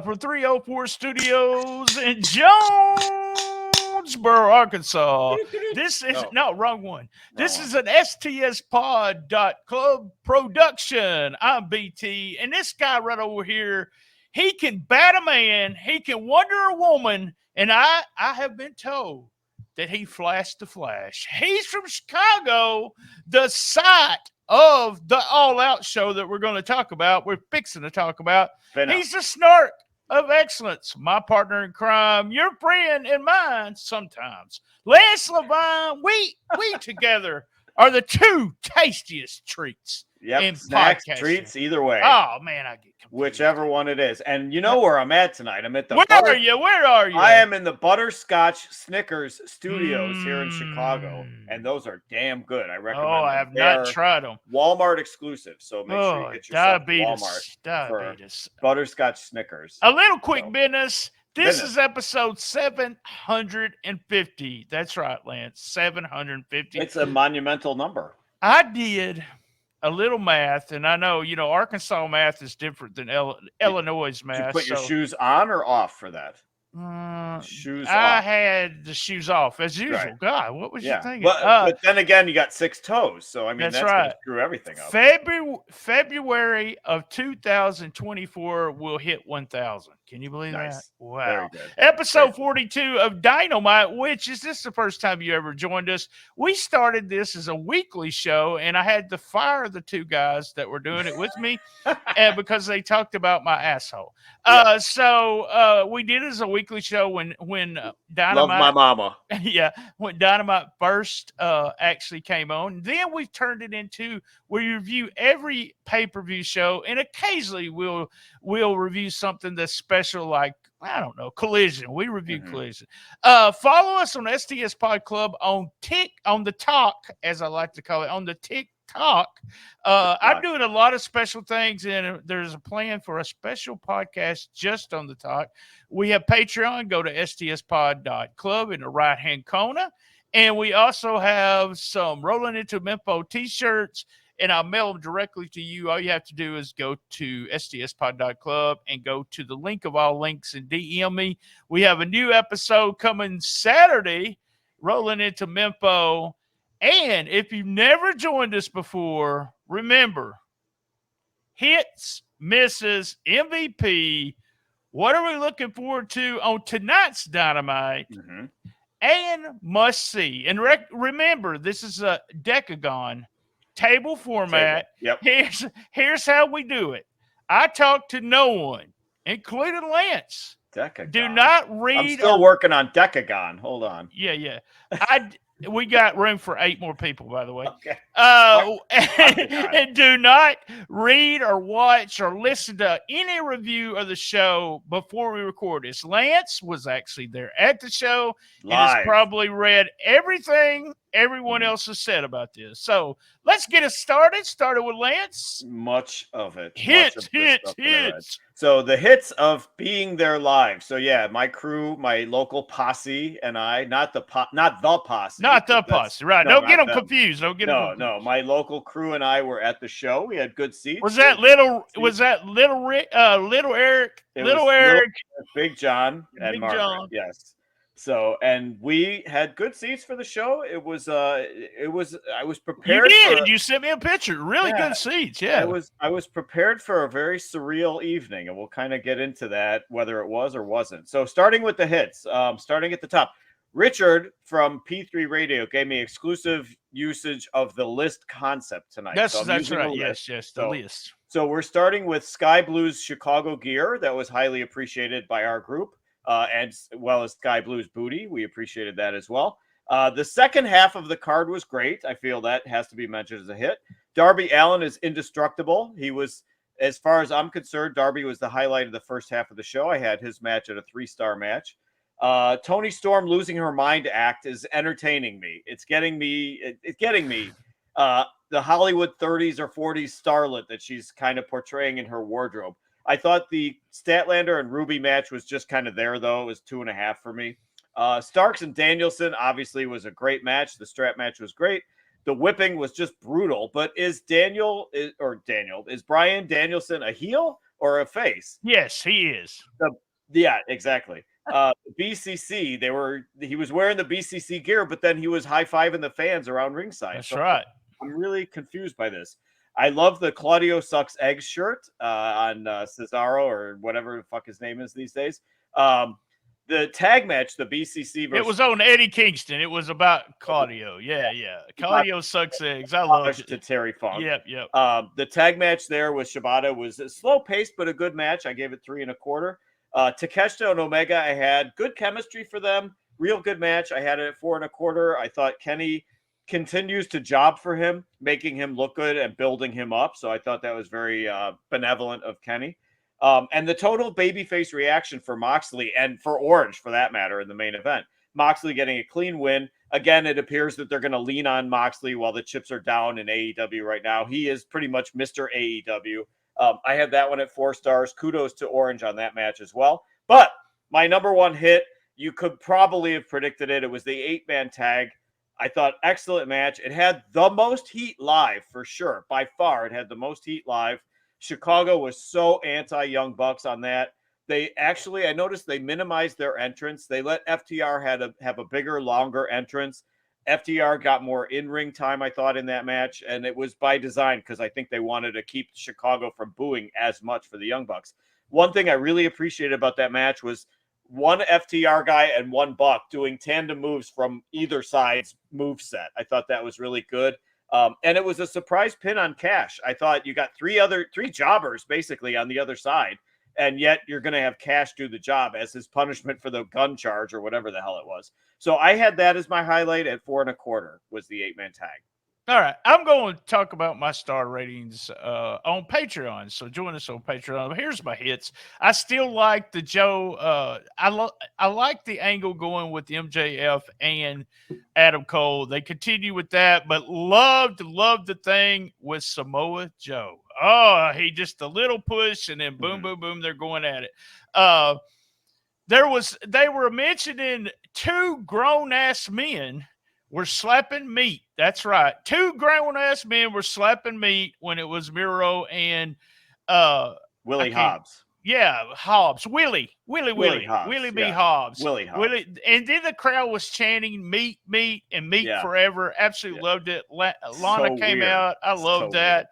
for 304 Studios in Jonesboro, Arkansas. This is wrong one. This is an STSPOD.club production. I'm BT, and this guy right over here, he can bat a man, he can wonder a woman, and I have been told that he flashed the flash. He's from Chicago, the site of the All Out show that we're going to talk about. We're fixing to talk about. He's the snark of excellence, my partner in crime, your friend and mine sometimes. Lance Levine, we together are the two tastiest treats. Yep, snacks, treats, either way. Oh, man, I get confused. Whichever one it is. And you know where I'm at tonight. I'm at the Where are you? I am in the Butterscotch Snickers studios here in Chicago, and those are damn good. I recommend them. I have not tried them. Walmart exclusive, so make sure you get yourself diabetes. For Butterscotch Snickers. A little quick business. This is episode 750. That's right, Lance. 750. It's a monumental number. I did a little math, and I know, Arkansas math is different than Illinois math. Did you put your shoes on or off for that? Shoes off. I had the shoes off, as usual. Right. God, what was you thinking? But then again, you got 6 toes, so I mean, that's right. Going to screw everything up. February of 2024 will hit 1,000. Can you believe that? Wow. Very good. Episode 42 of DYN-O-MITE, which is this the first time you ever joined us? We started this as a weekly show, and I had to fire the two guys that were doing it with me because they talked about my asshole. So we did it as a weekly show when DYN-O-MITE. Love my mama. Yeah, when DYN-O-MITE first actually came on. Then we've turned it into we review every pay-per-view show, and occasionally we'll review something that's special, like, I don't know, Collision. We review Collision. Follow us on STS Pod Club on the talk, as I like to call it, on the TikTok. I'm doing a lot of special things, and there's a plan for a special podcast just on the talk. We have Patreon. Go to stspod.club in the right-hand corner. And we also have some Rolling Into Mempo t-shirts, and I'll mail them directly to you. All you have to do is go to stspod.club and go to the link of all links and DM me. We have a new episode coming Saturday, Rolling Into Mempo. And if you've never joined us before, remember, hits, misses, MVP. What are we looking forward to on tonight's Dynamite? And must see. And remember, this is a decagon table format. Yep. Here's how we do it. I talk to no one, including Lance. Decagon. Do not read. I'm still working on decagon. Hold on. Yeah. We got room for 8 more people, by the way. Okay. And do not read or watch or listen to any review of the show before we record this. Lance was actually there at the show and has probably read everything everyone else has said about this. So let's get it started. Started with Lance. Much of it. Hits. So the hits of being there live. So yeah, my crew, my local posse, and I, not the posse. Right. Don't get them confused. No. My local crew and I were at the show. We had good seats. Was that little Eric, Big John, and Margaret? Yes. So, and we had good seats for the show. I was prepared. You did. You sent me a picture. Really good seats. Yeah. I was prepared for a very surreal evening, and we'll kind of get into that, whether it was or wasn't. So starting with the hits, starting at the top, Richard from P3 Radio gave me exclusive usage of the list concept tonight. That's right. Yes. The list. So we're starting with Sky Blue's Chicago gear. That was highly appreciated by our group. As well as Sky Blue's booty. We appreciated that as well. The second half of the card was great. I feel that has to be mentioned as a hit. Darby Allin is indestructible. He was, as far as I'm concerned, Darby was the highlight of the first half of the show. I had his match at a 3-star match. Toni Storm losing her mind act is entertaining me. It's getting me. The Hollywood 30s or 40s starlet that she's kind of portraying in her wardrobe. I thought the Statlander and Ruby match was just kind of there, though. It was 2.5 for me. Starks and Danielson obviously was a great match. The strap match was great. The whipping was just brutal. But is Bryan Danielson a heel or a face. Yes, he is. Yeah, exactly. BCC, he was wearing the BCC gear, but then he was high-fiving the fans around ringside. That's right. I'm really confused by this. I love the Claudio Sucks Eggs shirt on Cesaro or whatever the fuck his name is these days. The tag match, the BCC versus... It was on Eddie Kingston. It was about Claudio. Yeah. Claudio Sucks Eggs. I love it. To Terry Funk. Yep. The tag match there with Shibata was a slow-paced but a good match. I gave it 3 1/4. Takeshita and Omega, I had good chemistry for them. Real good match. I had it at 4 1/4. I thought Kenny continues to job for him, making him look good and building him up. So I thought that was very benevolent of Kenny. And the total babyface reaction for Moxley and for Orange, for that matter, in the main event. Moxley getting a clean win. Again, it appears that they're going to lean on Moxley while the chips are down in AEW right now. He is pretty much Mr. AEW. I had that one at 4 stars. Kudos to Orange on that match as well. But my number one hit, you could probably have predicted it. It was the 8-man tag. I thought excellent match. It had the most heat live for sure. By far, it had the most heat live. Chicago was so anti-Young Bucks on that. They actually, I noticed they minimized their entrance. They let FTR have a bigger, longer entrance. FTR got more in-ring time, I thought, in that match, and it was by design because I think they wanted to keep Chicago from booing as much for the Young Bucks. One thing I really appreciated about that match was one FTR guy and one Buck doing tandem moves from either side's move set. I thought that was really good. And it was a surprise pin on Cash. I thought you got three jobbers basically on the other side, and yet you're going to have Cash do the job as his punishment for the gun charge or whatever the hell it was. So I had that as my highlight at 4 1/4 was the 8-man tag. All right, I'm going to talk about my star ratings on Patreon. So join us on Patreon. Here's my hits. I still like the Joe. I like the angle going with MJF and Adam Cole. They continue with that, but loved the thing with Samoa Joe. Oh, he just a little push and then boom, boom, boom. They're going at it. They were mentioning 2 grown-ass men were slapping meat. That's right. 2 grown-ass men were slapping meat when it was Miro and Willie Hobbs. Yeah, Hobbs. Willie Hobbs. Willie B. Hobbs. Willie Hobbs. And then the crowd was chanting meat, and meat forever. Absolutely loved it. Lana came out. I love that.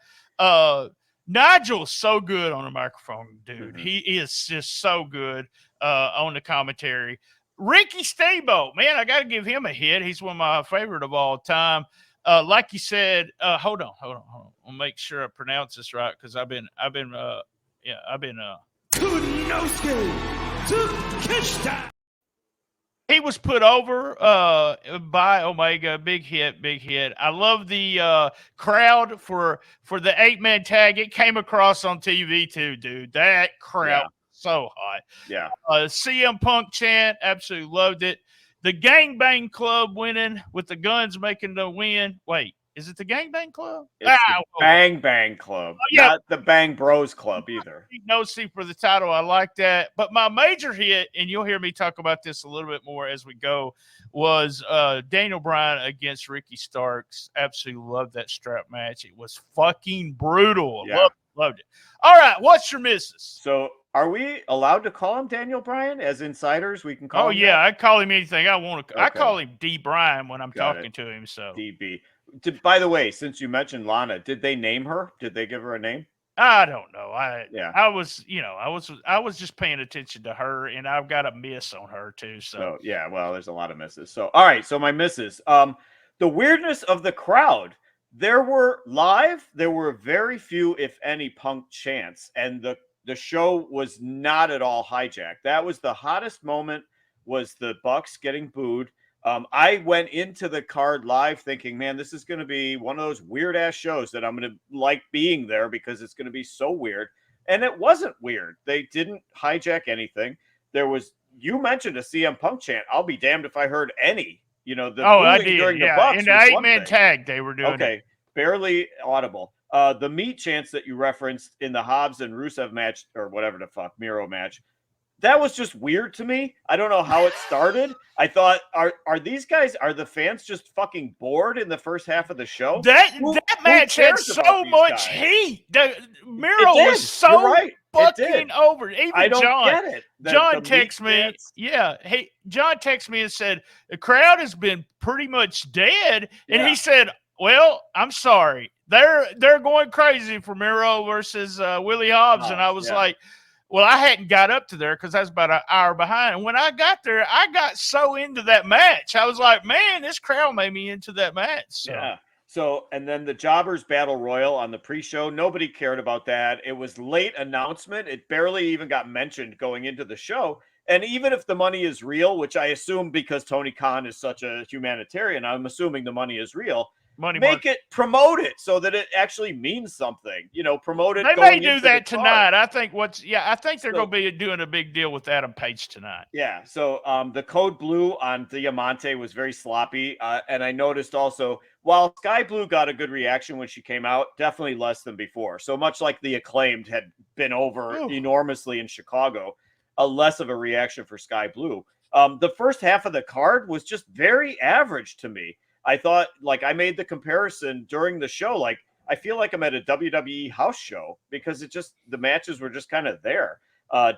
Nigel's so good on the microphone, dude. He is just so good on the commentary. Ricky Steamboat, man, I got to give him a hit. He's one of my favorite of all time. Like you said, hold on. I'll make sure I pronounce this right because I've been. He was put over by Omega. Big hit. I love the crowd for the 8-man tag. It came across on TV too, dude. That crowd. So hot. Yeah. CM Punk chant, absolutely loved it. The Gangbang Club winning with the Guns making the win. Wait, is it the Gangbang Club? It's the Bang Bang Club, not the Bang Bros Club either. No seat for the title. I like that. But my major hit, and you'll hear me talk about this a little bit more as we go, was Daniel Bryan against Ricky Starks. Absolutely loved that strap match. It was fucking brutal. Yeah. Loved it. All right, what's your misses? So are we allowed to call him Daniel Bryan as insiders? We can call him that? I call him anything I want to. Okay. I call him D. Bryan when I'm talking to him. So DB. By the way, since you mentioned Lana, did they name her? Did they give her a name? I don't know. I was just paying attention to her, and I've got a miss on her too. So yeah, well, there's a lot of misses. So all right, so my misses. The weirdness of the crowd. There were very few, if any, Punk chants, and the show was not at all hijacked. That was the hottest moment, was the Bucks getting booed. I went into the card live thinking, man, this is going to be one of those weird ass shows that I'm going to like being there because it's going to be so weird. And it wasn't weird. They didn't hijack anything. You mentioned a CM Punk chant. I'll be damned if I heard any. I did. During the Bucks in the 8-man tag they were doing. Okay, barely audible. The meat chants that you referenced in the Hobbs and Rusev match, or whatever the fuck, Miro match, that was just weird to me. I don't know how it started. I thought, are the fans just fucking bored in the first half of the show? That match had so much heat. Miro was so fucking over. Even I don't John. get it. John texts me. Yeah. Hey, John texts me and said, the crowd has been pretty much dead. And he said, well, I'm sorry. They're going crazy for Miro versus Willie Hobbs. And I was like, well, I hadn't got up to there because I was about an hour behind. And when I got there, I got so into that match. I was like, man, this crowd made me into that match. So. Yeah. So, and then the Jobbers Battle Royal on the pre-show, nobody cared about that. It was late announcement. It barely even got mentioned going into the show. And even if the money is real, which I assume because Tony Khan is such a humanitarian, I'm assuming the money is real. Promote it so that it actually means something. Promote it. They may do that tonight. I think they're going to be doing a big deal with Adam Page tonight. Yeah. So the code blue on Diamante was very sloppy, and I noticed also while Sky Blue got a good reaction when she came out, definitely less than before. So much like the Acclaimed had been over enormously in Chicago, less of a reaction for Sky Blue. The first half of the card was just very average to me. I thought, I made the comparison during the show. I feel like I'm at a WWE house show because the matches were just kind of there.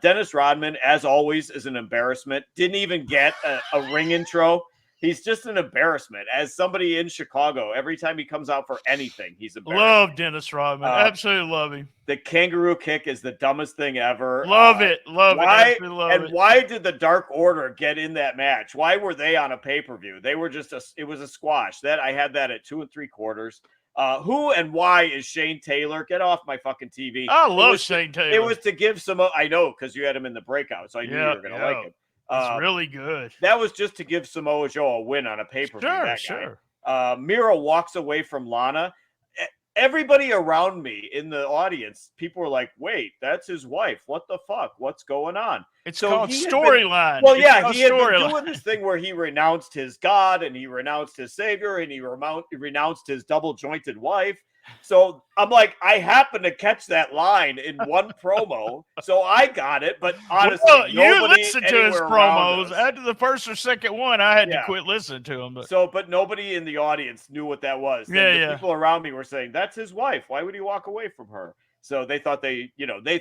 Dennis Rodman, as always, is an embarrassment. Didn't even get a ring intro. He's just an embarrassment. As somebody in Chicago, every time he comes out for anything, he's embarrassing. Love Dennis Rodman. Absolutely love him. The kangaroo kick is the dumbest thing ever. Love it. Absolutely love it. Why did the Dark Order get in that match? Why were they on a pay-per-view? They were it was a squash. I had that at 2 3/4. Who and why is Shane Taylor? Get off my fucking TV. I love Shane Taylor. It was to give some, I know, because you had him in the breakout, so I knew you were going to like him. It's really good. That was just to give Samoa Joe a win on a pay-per-view. Sure. Miro walks away from Lana. Everybody around me in the audience, people were like, wait, that's his wife. What the fuck? What's going on? It's called storyline. Well, yeah, he had been doing this thing where he renounced his God and he renounced his savior and he renounced his double-jointed wife. So I'm like, I happened to catch that line in one promo, so I got it. But honestly, you listened to his promos after the first or second one. I had to quit listening to him. But nobody in the audience knew what that was. The people around me were saying, "That's his wife. Why would he walk away from her?" So they thought they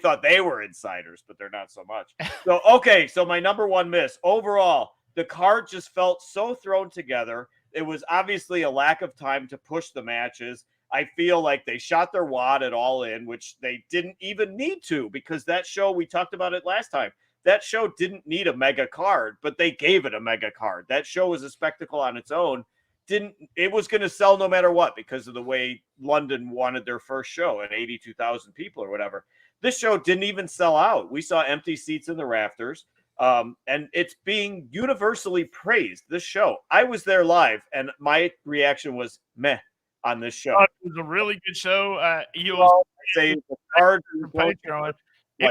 thought they were insiders, but they're not so much. So okay, so my number one miss overall, the card just felt so thrown together. It was obviously a lack of time to push the matches. I feel like they shot their wad at All In, which they didn't even need to, because that show, we talked about it last time, that show didn't need a mega card, but they gave it a mega card. That show was a spectacle on its own. It was going to sell no matter what because of the way London wanted their first show at 82,000 people or whatever. This show didn't even sell out. We saw empty seats in the rafters, and it's being universally praised, this show. I was there live, and my reaction was meh. On this show, it was a really good show. It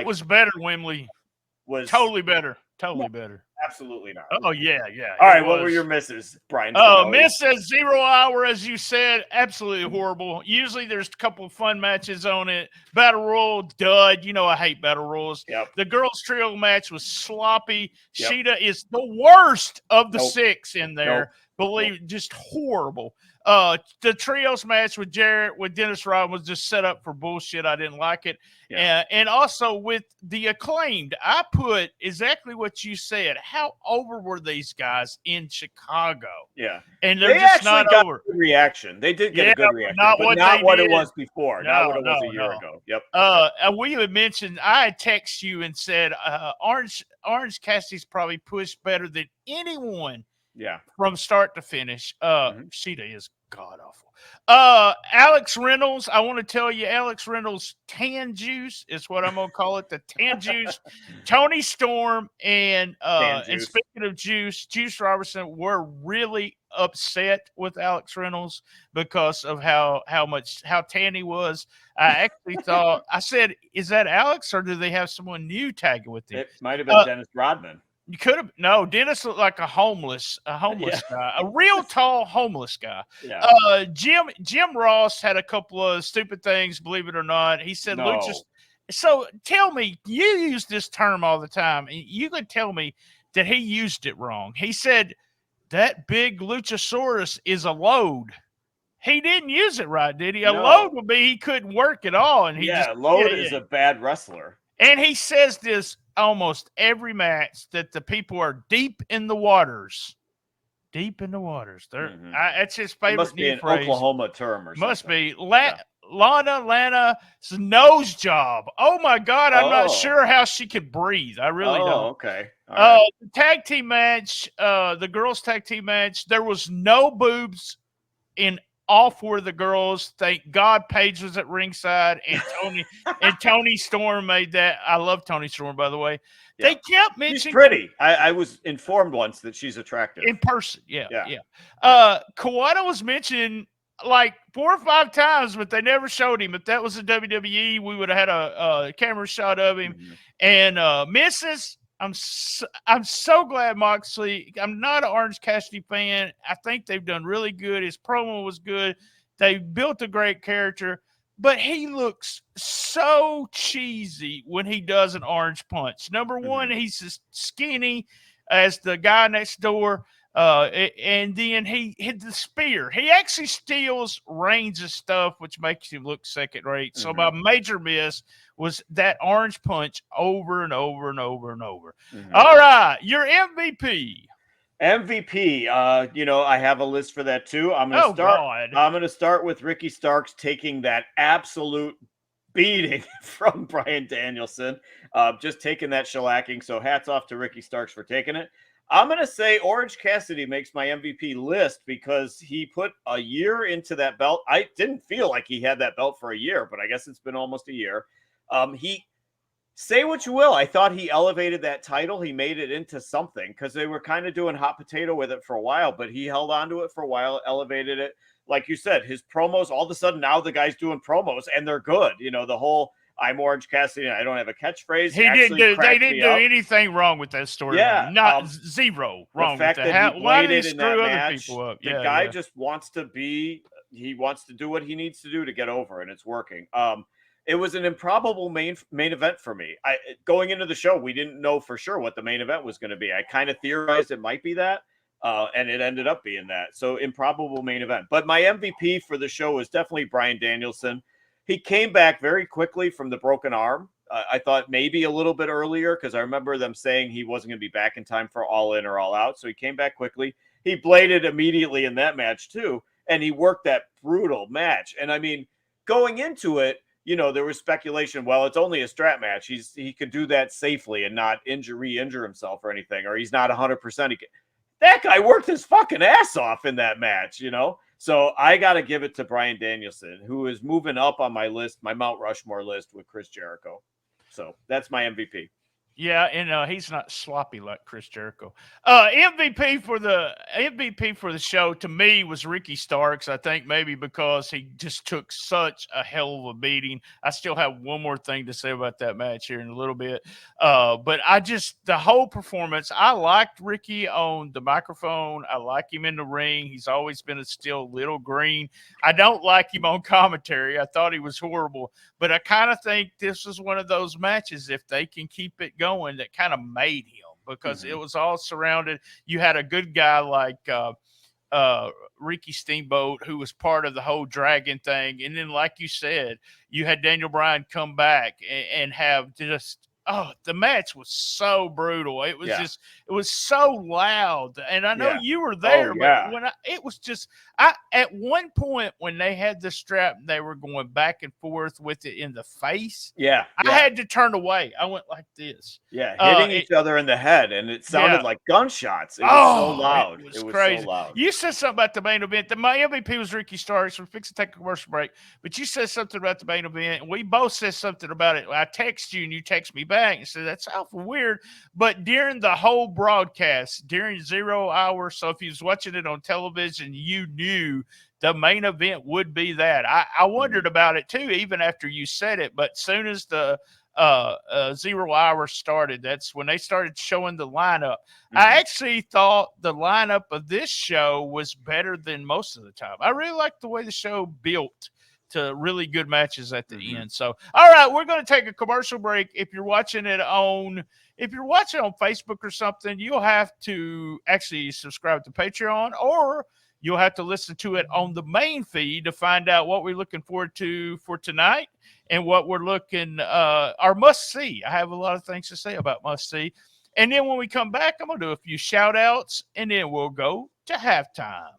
was better. Wembley was totally better. Better. Absolutely not. Oh yeah. All right, what were your misses, Brian? Miss says 0 Hour, as you said, absolutely horrible. Usually there's a couple of fun matches on it. Battle Royal, dud. I hate Battle Royals. Yep. The girls trio match was sloppy. Yep. Sheeta is the worst of the 6 in there. Just horrible. The trios match with Jarrett, with Dennis Rodman was just set up for bullshit. I didn't like it. Yeah. And also with the Acclaimed, I put exactly what you said. How over were these guys in Chicago? Yeah. And they just not got over. A good reaction. They did get a good reaction, not what it was before. Not what it was a year ago. Yep. We had mentioned, I had texted you and said, Orange Cassidy's probably pushed better than anyone. Yeah. From start to finish. Sheeta is god awful. Alex Reynolds, I want to tell you, Alex Reynolds tan juice is what I'm gonna call it. The tan juice. Tony Storm and speaking of Juice Robertson were really upset with Alex Reynolds because of how tan he was. I actually thought, I said, is that Alex or do they have someone new tagging with him? It might have been Dennis Rodman. You could have Dennis looked like a homeless guy, a real tall homeless guy. Yeah. Jim Ross had a couple of stupid things, believe it or not. He said, no. So tell me, you use this term all the time, and you could tell me that he used it wrong. He said that big Luchasaurus is a load. He didn't use it right, did he? A load would be he couldn't work at all, and load is a bad wrestler. And he says this almost every match that the people are deep in the waters. Deep in the waters. That's his It favorite must be new an phrase. Oklahoma term or Must something. be. Lana's nose job. Oh my God, I'm not Oh. sure how she could breathe. I really don't. Okay. All right. The tag team match, the girls' tag team match, there was no boobs in all four of the girls. Thank God Paige was at ringside and Tony Storm made that. I love Tony Storm, by the way. Yeah. They kept She's mentioning pretty. I was informed once that she's attractive. in person. Yeah. Yeah. Kawada was mentioned like 4 or 5 times, but they never showed him. If that was a WWE, we would have had a camera shot of him. Mhm. And Mrs. I'm so glad Moxley. I'm not an Orange Cassidy fan. I think they've done really good. His promo was good. They built a great character, but he looks so cheesy when he does an orange punch. Number one, he's as skinny as the guy next door. And then he hit the spear. He actually steals Reigns' stuff, which makes him look second rate. So my major miss was that orange punch over and over and over and over. All right, your MVP. MVP. I have a list for that too. I'm gonna start with Ricky Starks taking that absolute beating from Bryan Danielson. Just taking that shellacking. So hats off to Ricky Starks for taking it. I'm going to say Orange Cassidy makes my MVP list because he put a year into that belt. I didn't feel like he had that belt for a year, but I guess it's been almost a year. Say what you will. I thought he elevated that title. He made it into something because they were kind of doing hot potato with it for a while, but he held on to it for a while, elevated it. Like you said, his promos, all of a sudden now the guy's doing promos and they're good. The whole I'm Orange Cassidy and I don't have a catchphrase. They didn't do anything wrong with that story. Yeah. Not zero wrong the fact with that. that he Why did he bladed in that screw other match, people up? the guy just wants to he wants to do what he needs to do to get over, and it's working. It was an improbable main event for me. Going into the show, we didn't know for sure what the main event was going to be. I kind of theorized it might be that, and it ended up being that. So improbable main event. But my MVP for the show was definitely Bryan Danielson. He came back very quickly from the broken arm. I thought maybe a little bit earlier because I remember them saying he wasn't going to be back in time for All In or All Out. So he came back quickly. He bladed immediately in that match too, and he worked that brutal match. And I mean, going into it, there was speculation, well, it's only a strap match. He could do that safely and not re-injure himself or anything, or he's not 100%. That guy worked his fucking ass off in that match, So I got to give it to Bryan Danielson, who is moving up on my list, my Mount Rushmore list with Chris Jericho. So that's my MVP. Yeah, and he's not sloppy like Chris Jericho. MVP for the show to me was Ricky Starks. I think maybe because he just took such a hell of a beating. I still have one more thing to say about that match here in a little bit. But the whole performance, I liked Ricky on the microphone. I like him in the ring. He's always been a still little green. I don't like him on commentary. I thought he was horrible. But I kind of think this is one of those matches, if they can keep it going, that kind of made him, because it was all surrounded. You had a good guy like Ricky Steamboat, who was part of the whole Dragon thing. And then, like you said, you had Daniel Bryan come back and have just, the match was so brutal. It was it was so loud. And I know you were there, but when it was just, at one point when they had the strap, they were going back and forth with it in the face. I had to turn away. I went like this. Hitting each other in the head, and it sounded like gunshots. It was so loud. It was crazy. So loud. You said something about the main event. My MVP was Ricky Starks. We're fixing to take a commercial break, but you said something about the main event, and we both said something about it. I text you, and you text me back and said, that's awful weird. But during the whole broadcast, during 0 hour, so if you was watching it on television, you knew the main event would be that. I wondered about it too, even after you said it. But soon as the 0 hour started, that's when they started showing the lineup. I actually thought the lineup of this show was better than most of the time. I really liked the way the show built to really good matches at the end. So, all right, we're going to take a commercial break. If you're watching on Facebook or something, you'll have to actually subscribe to Patreon, or You'll have to listen to it on the main feed to find out what we're looking forward to for tonight and what we're looking our must see. I have a lot of things to say about must see. And then when we come back, I'm going to do a few shout outs and then we'll go to halftime.